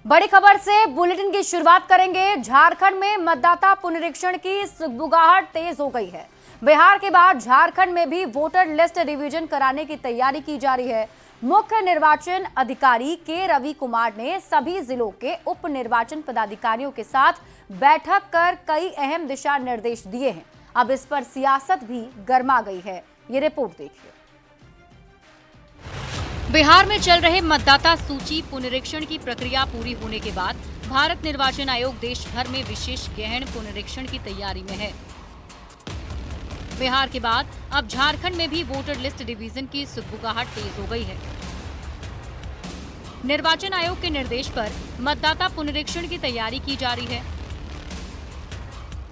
बड़ी खबर से बुलेटिन की शुरुआत करेंगे। झारखंड में मतदाता पुनरीक्षण की सुगबुगाहट तेज हो गई है। बिहार के बाद झारखंड में भी वोटर लिस्ट रिवीजन कराने की तैयारी की जा रही है। मुख्य निर्वाचन अधिकारी के रवि कुमार ने सभी जिलों के उप निर्वाचन पदाधिकारियों के साथ बैठक कर कई अहम दिशा निर्देश दिए हैं। अब इस पर सियासत भी गर्मा गई है। ये रिपोर्ट देखिए। बिहार में चल रहे मतदाता सूची पुनरीक्षण की प्रक्रिया पूरी होने के बाद भारत निर्वाचन आयोग देश भर में विशेष गहन पुनरीक्षण की तैयारी में है। बिहार के बाद अब झारखंड में भी वोटर लिस्ट डिवीजन की सुगबुगाहट तेज हो गई है। निर्वाचन आयोग के निर्देश पर मतदाता पुनरीक्षण की तैयारी की जा रही है।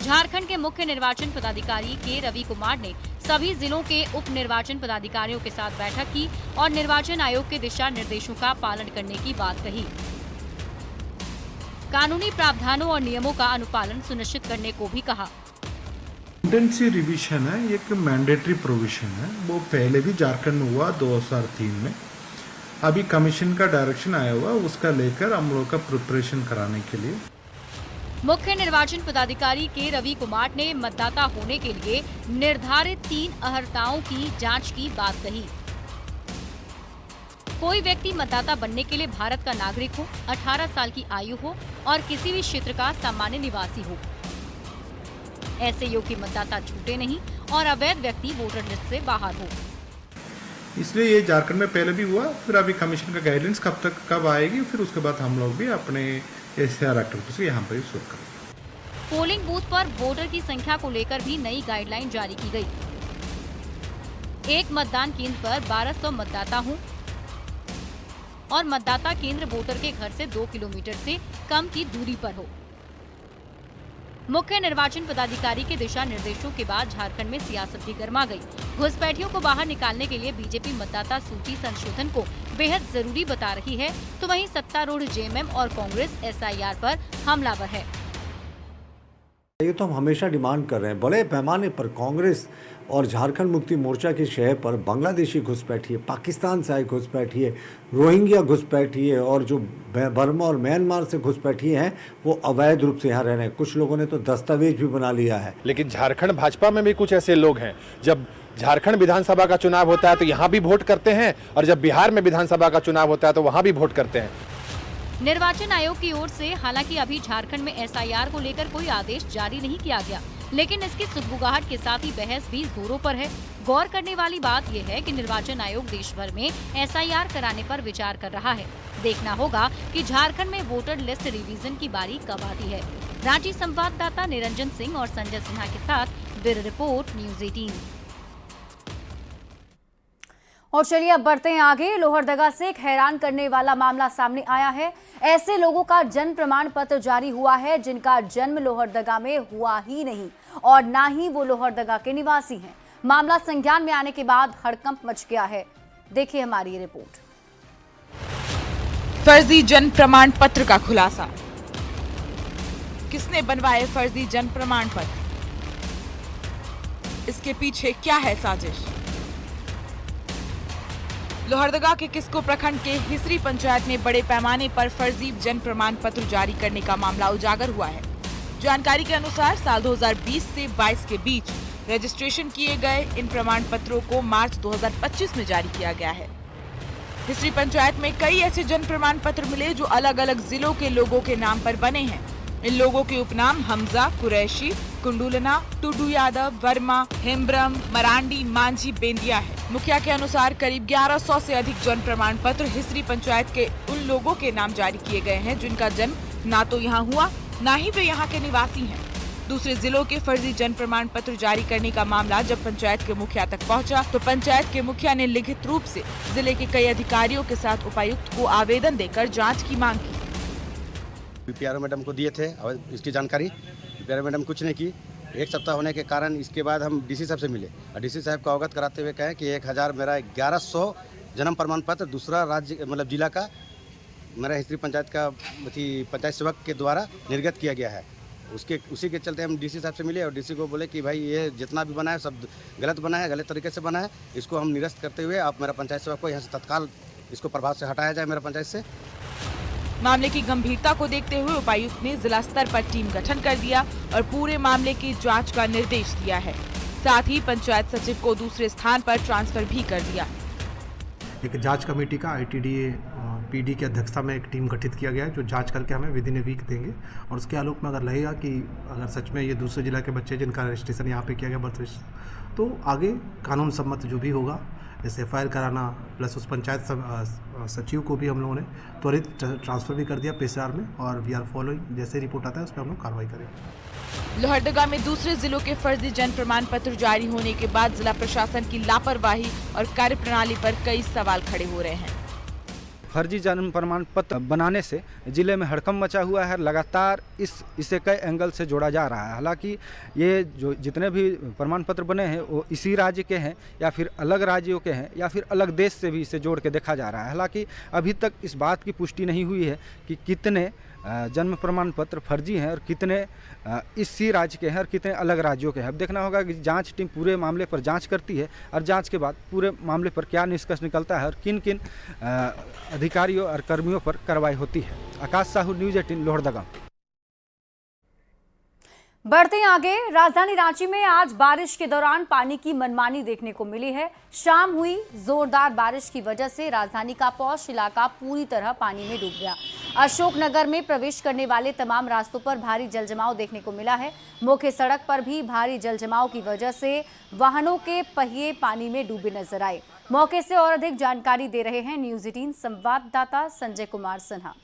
झारखंड के मुख्य निर्वाचन पदाधिकारी के रवि कुमार ने सभी जिलों के उप निर्वाचन पदाधिकारियों के साथ बैठक की और निर्वाचन आयोग के दिशा निर्देशों का पालन करने की बात कही। कानूनी प्रावधानों और नियमों का अनुपालन सुनिश्चित करने को भी कहा। इंटेंसिव रिवीजन है, एक मैंडेटरी प्रोविजन है। वो पहले भी झारखंड में हुआ 2003 में। अभी कमीशन का डायरेक्शन आया हुआ, उसका लेकर हम लोग का प्रिपरेशन कराने के लिए। मुख्य निर्वाचन पदाधिकारी के रवि कुमार ने मतदाता होने के लिए निर्धारित 3 अर्हताओं की जांच की बात कही। कोई व्यक्ति मतदाता बनने के लिए भारत का नागरिक हो, 18 साल की आयु हो और किसी भी क्षेत्र का सामान्य निवासी हो। ऐसे योग्य मतदाता छूटे नहीं और अवैध व्यक्ति वोटर लिस्ट से बाहर हो। इसलिए ये झारखंड में पहले भी हुआ, फिर अभी कमीशन का गाइडेंस कब आएगी, फिर उसके बाद हम लोग भी अपने एसआर एक्टिविटीज यहाँ पर शुरू करेंगे। पोलिंग बूथ पर वोटर की संख्या को लेकर भी नई गाइडलाइन जारी की गई। एक मतदान केंद्र पर 1200 मतदाता हों और मतदाता केंद्र वोटर के घर से 2 किलोमीटर से कम की दूरी पर हो। मुख्य निर्वाचन पदाधिकारी के दिशा निर्देशों के बाद झारखंड में सियासत भी गर्मा गई। घुसपैठियों को बाहर निकालने के लिए बीजेपी मतदाता सूची संशोधन को बेहद जरूरी बता रही है, तो वहीं सत्तारूढ़ जेएमएम और कांग्रेस एसआईआर पर हमलावर है। ये तो हम हमेशा डिमांड कर रहे हैं। बड़े पैमाने पर कांग्रेस और झारखंड मुक्ति मोर्चा के शहर पर बांग्लादेशी घुसपैठिए, पाकिस्तान से आए घुसपैठिए, रोहिंग्या घुसपैठिए और जो बर्मा और म्यांमार से घुसपैठिए हैं वो अवैध रूप से यहाँ रह रहे हैं। कुछ लोगों ने तो दस्तावेज भी बना लिया है। लेकिन झारखंड भाजपा में भी कुछ ऐसे लोग हैं, जब झारखंड विधानसभा का चुनाव होता है तो यहाँ भी वोट करते हैं और जब बिहार में विधानसभा का चुनाव होता है तो वहाँ भी वोट करते हैं। निर्वाचन आयोग की ओर से हालांकि अभी झारखंड में एसआईआर को लेकर कोई आदेश जारी नहीं किया गया, लेकिन इसकी सुगबुगाहट के साथ ही बहस भी जोरों पर है। गौर करने वाली बात यह है कि निर्वाचन आयोग देश भर में एसआईआर कराने पर विचार कर रहा है। देखना होगा कि झारखंड में वोटर लिस्ट रिवीजन की बारी कब आती है। रांची संवाददाता निरंजन सिंह और संजय सिन्हा के साथ ब्यूरो रिपोर्ट, न्यूज़ 18। और चलिए अब बढ़ते हैं आगे। लोहरदगा से एक हैरान करने वाला मामला सामने आया है। ऐसे लोगों का जन्म प्रमाण पत्र जारी हुआ है जिनका जन्म लोहरदगा में हुआ ही नहीं और ना ही वो लोहरदगा के निवासी हैं। मामला संज्ञान में आने के बाद हड़कंप मच गया है। देखिए हमारी ये रिपोर्ट। फर्जी जन्म प्रमाण पत्र का खुलासा। किसने बनवाए फर्जी जन्म प्रमाण पत्र? इसके पीछे क्या है साजिश? लोहरदगा के किस्को प्रखंड के हिसरी पंचायत में बड़े पैमाने पर फर्जी जन्म प्रमाण पत्र जारी करने का मामला उजागर हुआ है। जानकारी के अनुसार साल 2020 से 22 के बीच रजिस्ट्रेशन किए गए इन प्रमाण पत्रों को मार्च 2025 में जारी किया गया है। हिसरी पंचायत में कई ऐसे जन्म प्रमाण पत्र मिले जो अलग अलग जिलों के लोगों के नाम पर बने हैं। इन लोगों के उपनाम हमजा, कुरैशी, कुंडुलना, टुडू यादव, वर्मा, हेम्ब्रम, मरांडी, मांझी, बेंदिया है। मुखिया के अनुसार करीब 1100 से अधिक जन्म प्रमाण पत्र हिसरी पंचायत के उन लोगों के नाम जारी किए गए हैं जिनका जन्म ना तो यहाँ हुआ, ना ही वे यहाँ के निवासी हैं। दूसरे जिलों के फर्जी जन्म प्रमाण पत्र जारी करने का मामला जब पंचायत के मुखिया तक पहुँचा तो पंचायत के मुखिया ने लिखित रूप से जिले के कई अधिकारियों के साथ उपायुक्त को आवेदन देकर जाँच की मांग की। पीआरओ मैडम को दिए थे और इसकी जानकारी पीआरओ मैडम कुछ नहीं की। एक सप्ताह होने के कारण इसके बाद हम डीसी साहब से मिले और डीसी साहब को अवगत कराते हुए कहें कि 1000 मेरा 1100 जन्म प्रमाण पत्र दूसरा राज्य मतलब जिला का मेरा हिसरी पंचायत का पंचायत सेवक के द्वारा निर्गत किया गया है। उसी के चलते हम डीसी साहब से मिले और डीसी को बोले कि भाई ये जितना भी बना है सब गलत बना है, गलत तरीके से बना है, इसको हम निरस्त करते हुए आप मेरा पंचायत सेवक को यहाँ से तत्काल इसको प्रभाव से हटाया जाए मेरा पंचायत से। मामले की गंभीरता को देखते हुए उपायुक्त ने जिला स्तर पर टीम गठन कर दिया और पूरे मामले की जांच का निर्देश दिया है। साथ ही पंचायत सचिव को दूसरे स्थान पर ट्रांसफर भी कर दिया। एक जांच कमेटी का ITDA PD की अध्यक्षता में एक टीम गठित किया गया है जो जांच करके हमें विद इन ए वीक देंगे और उसके आलोक में अगर लगेगा कि अगर सच में ये दूसरे जिला के बच्चे जिनका रजिस्ट्रेशन यहाँ पे किया गया बर्थ रजिस्टर, तो आगे कानून सम्मत जो भी होगा जैसे FIR कराना प्लस उस पंचायत सचिव को भी हम लोगों ने त्वरित ट्रांसफ़र भी कर दिया PCR में और वी आर फॉलोइंग, जैसे रिपोर्ट आता है उस पर हम लोग कार्रवाई करेंगे। लोहरदगा में दूसरे जिलों के फर्जी जन्म प्रमाण पत्र जारी होने के बाद जिला प्रशासन की लापरवाही और कार्यप्रणाली पर कई सवाल खड़े हो रहे हैं। फर्जी जन्म प्रमाण पत्र बनाने से जिले में हड़कंप मचा हुआ है। लगातार इसे कई एंगल से जोड़ा जा रहा है। हालांकि ये जो जितने भी प्रमाण पत्र बने हैं वो इसी राज्य के हैं या फिर अलग राज्यों के हैं या फिर अलग देश से भी इसे जोड़ के देखा जा रहा है। हालांकि अभी तक इस बात की पुष्टि नहीं हुई है कि कितने जन्म प्रमाण पत्र फर्जी हैं और कितने इसी राज्य के हैं और कितने अलग राज्यों के हैं। अब देखना होगा कि जांच टीम पूरे मामले पर जांच करती है और जांच के बाद पूरे मामले पर क्या निष्कर्ष निकलता है और किन किन अधिकारियों और कर्मियों पर कार्रवाई होती है। आकाश साहू, न्यूज़ 18, लोहरदगा। बढ़ते आगे, राजधानी रांची में आज बारिश के दौरान पानी की मनमानी देखने को मिली है। शाम हुई जोरदार बारिश की वजह से राजधानी का पौष इलाका पूरी तरह पानी में डूब गया। अशोकनगर में प्रवेश करने वाले तमाम रास्तों पर भारी जलजमाव देखने को मिला है। मुख्य सड़क पर भी भारी जलजमाव की वजह से वाहनों के पहिए पानी में डूबे नजर आए। मौके से और अधिक जानकारी दे रहे हैं न्यूज़ 18 संवाददाता संजय कुमार सिन्हा।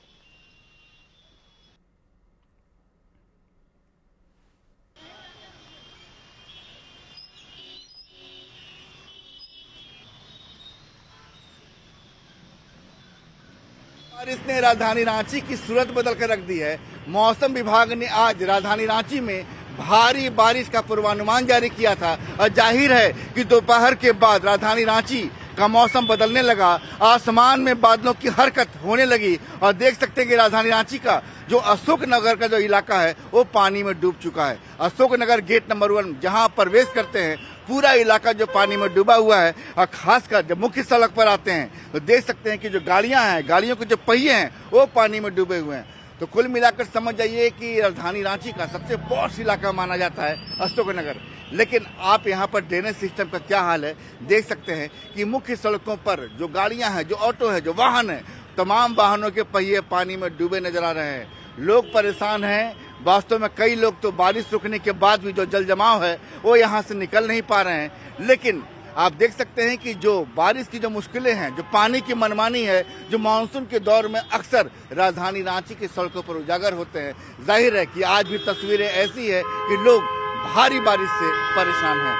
बारिश ने राजधानी रांची की सूरत बदल कर रख दी है। मौसम विभाग ने आज राजधानी रांची में भारी बारिश का पूर्वानुमान जारी किया था और जाहिर है कि दोपहर के बाद राजधानी रांची का मौसम बदलने लगा। आसमान में बादलों की हरकत होने लगी और देख सकते हैं कि राजधानी रांची का जो अशोकनगर का जो इलाका है वो पानी में डूब चुका है। अशोकनगर गेट नंबर 1 जहां प्रवेश करते हैं पूरा इलाका जो पानी में डूबा हुआ है और खासकर जब मुख्य सड़क पर आते हैं तो देख सकते हैं कि जो गाड़ियां हैं, गाड़ियों के जो पहिए हैं वो पानी में डूबे हुए हैं। तो कुल मिलाकर समझ जाइए कि राजधानी रांची का सबसे पॉश इलाका माना जाता है अशोकनगर। लेकिन आप यहाँ पर ड्रेनेज सिस्टम का क्या हाल है देख सकते हैं कि मुख्य सड़कों पर जो गाड़ियां हैं, जो ऑटो है, जो वाहन है, तमाम वाहनों के पहिए पानी में डूबे नजर आ रहे हैं। लोग परेशान हैं। वास्तव में कई लोग तो बारिश रुकने के बाद भी जो जल जमाव है वो यहाँ से निकल नहीं पा रहे हैं। लेकिन आप देख सकते हैं कि जो बारिश की जो मुश्किलें हैं, जो पानी की मनमानी है, जो मानसून के दौर में अक्सर राजधानी रांची की सड़कों पर उजागर होते हैं। जाहिर है कि आज भी तस्वीरें ऐसी है कि लोग भारी बारिश से परेशान हैं।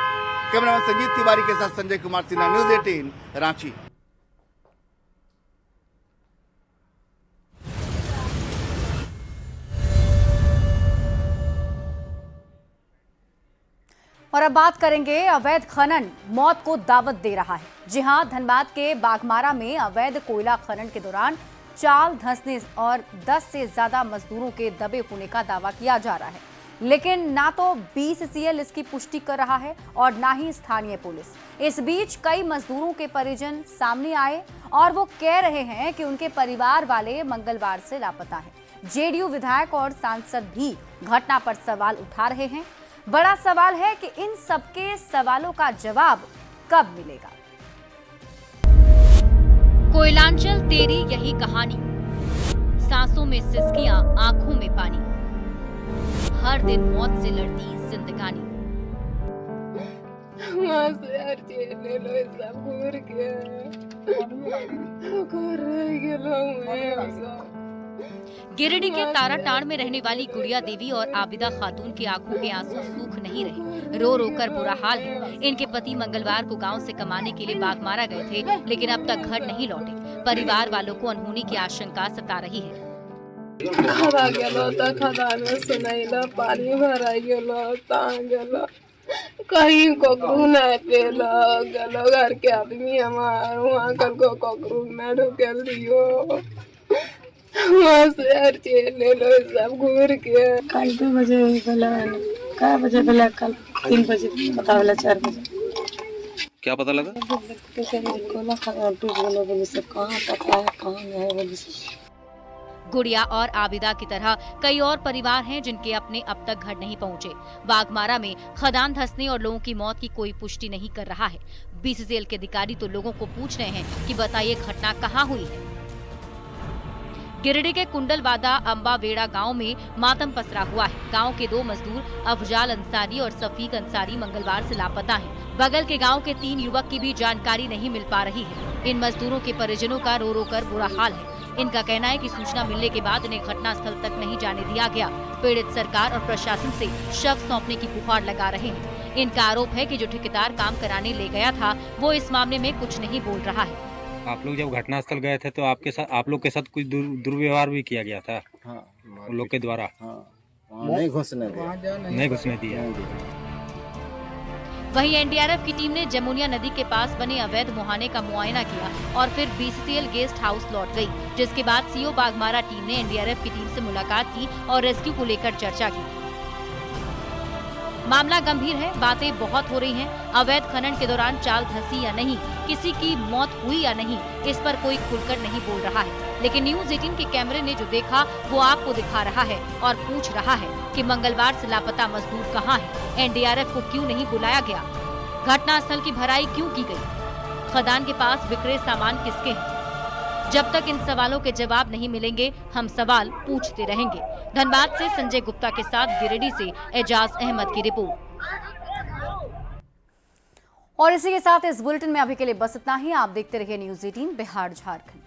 कैमरामैन संजीत तिवारी के साथ संजय कुमार सिन्हा, न्यूज़ 18 रांची। और अब बात करेंगे, अवैध खनन मौत को दावत दे रहा है। जी हां, धनबाद के बागमारा में अवैध कोयला खनन के दौरान चाल धंसने और 10 से ज्यादा मजदूरों के दबे होने का दावा किया जा रहा है, लेकिन ना तो BCCL इसकी पुष्टि कर रहा है और ना ही स्थानीय पुलिस। इस बीच कई मजदूरों के परिजन सामने आए और वो कह रहे हैं कि उनके परिवार वाले मंगलवार से लापता हैं। JDU विधायक और सांसद भी घटना पर सवाल उठा रहे हैं। बड़ा सवाल है कि इन सबके सवालों का जवाब कब मिलेगा। कोयलांचल तेरी यही कहानी, सांसों में सिसकियां, आंखों में पानी, हर दिन मौत से लड़ती जिंदगानी। गिरिडीह के ताराटांड़ में रहने वाली गुड़िया देवी और आबिदा खातून की आंखों के आंसू सूख नहीं रहे। रो रो कर बुरा हाल है। इनके पति मंगलवार को गांव से कमाने के लिए बागमारा गए थे, लेकिन अब तक घर नहीं लौटे। परिवार वालों को अनहोनी की आशंका सता रही है। खड़ा गेलो त खदान में सुनैला, पानी भरा गेलो, तांग गेलो, कहीं कोकरू नहीं पेलो गेलो। घर के आदमी हमार वहाँ कल को कोकरू न ढुकेल दियो, वहाँ से हर चीज ले लो सब घूर के। कल 2 बजे बेला, क्या बजे बेला? कल 3 बजे पता बेला, 4 बजे। क्या पता लगा? कोला खदान टूट गेलो बोली, सब कहाँ पता है कहाँ नहीं बोली। गुड़िया और आबिदा की तरह कई और परिवार हैं जिनके अपने अब तक घर नहीं पहुंचे। बाघमारा में खदान धंसने और लोगों की मौत की कोई पुष्टि नहीं कर रहा है। बीसीसीएल के अधिकारी तो लोगों को पूछ रहे हैं कि बताइए घटना कहाँ हुई है। गिरिडीह के कुंडलवादा अम्बावेड़ा गांव में मातम पसरा हुआ है। गांव के 2 मजदूर अफजाल अंसारी और सफीक अंसारी मंगलवार से लापता हैं। बगल के गांव के 3 युवक की भी जानकारी नहीं मिल पा रही है। इन मजदूरों के परिजनों का रो रो कर बुरा हाल है। इनका कहना है कि सूचना मिलने के बाद उन्हें घटनास्थल तक नहीं जाने दिया गया। पीड़ित सरकार और प्रशासन से शव सौंपने की गुहार लगा रहे हैं। इनका आरोप है कि जो ठेकेदार काम कराने ले गया था वो इस मामले में कुछ नहीं बोल रहा है। आप लोग जब घटनास्थल गए थे तो आप लोग के साथ कुछ दुर्व्यवहार भी किया गया था? हाँ, उन लोग के द्वारा? हाँ, नहीं घुसने दिया। वहीं एनडीआरएफ की टीम ने जमुनिया नदी के पास बने अवैध मुहाने का मुआयना किया और फिर बीसीसीएल गेस्ट हाउस लौट गई, जिसके बाद सीओ बाघमारा टीम ने एनडीआरएफ की टीम से मुलाकात की और रेस्क्यू को लेकर चर्चा की। मामला गंभीर है, बातें बहुत हो रही हैं। अवैध खनन के दौरान चाल धंसी या नहीं, किसी की मौत हुई या नहीं, इस पर कोई खुलकर नहीं बोल रहा है। लेकिन न्यूज़ 18 के कैमरे ने जो देखा वो आपको दिखा रहा है और पूछ रहा है कि मंगलवार से लापता मजदूर कहाँ है, एनडीआरएफ को क्यों नहीं बुलाया गया, घटनास्थल की भराई क्यों की गई, खदान के पास बिखरे सामान किसके हैं। जब तक इन सवालों के जवाब नहीं मिलेंगे हम सवाल पूछते रहेंगे। धनबाद से संजय गुप्ता के साथ गिरिडीह से एजाज अहमद की रिपोर्ट। और इसी के साथ इस बुलेटिन में अभी के लिए बस इतना ही। आप देखते रहिए न्यूज़ 18 बिहार झारखंड।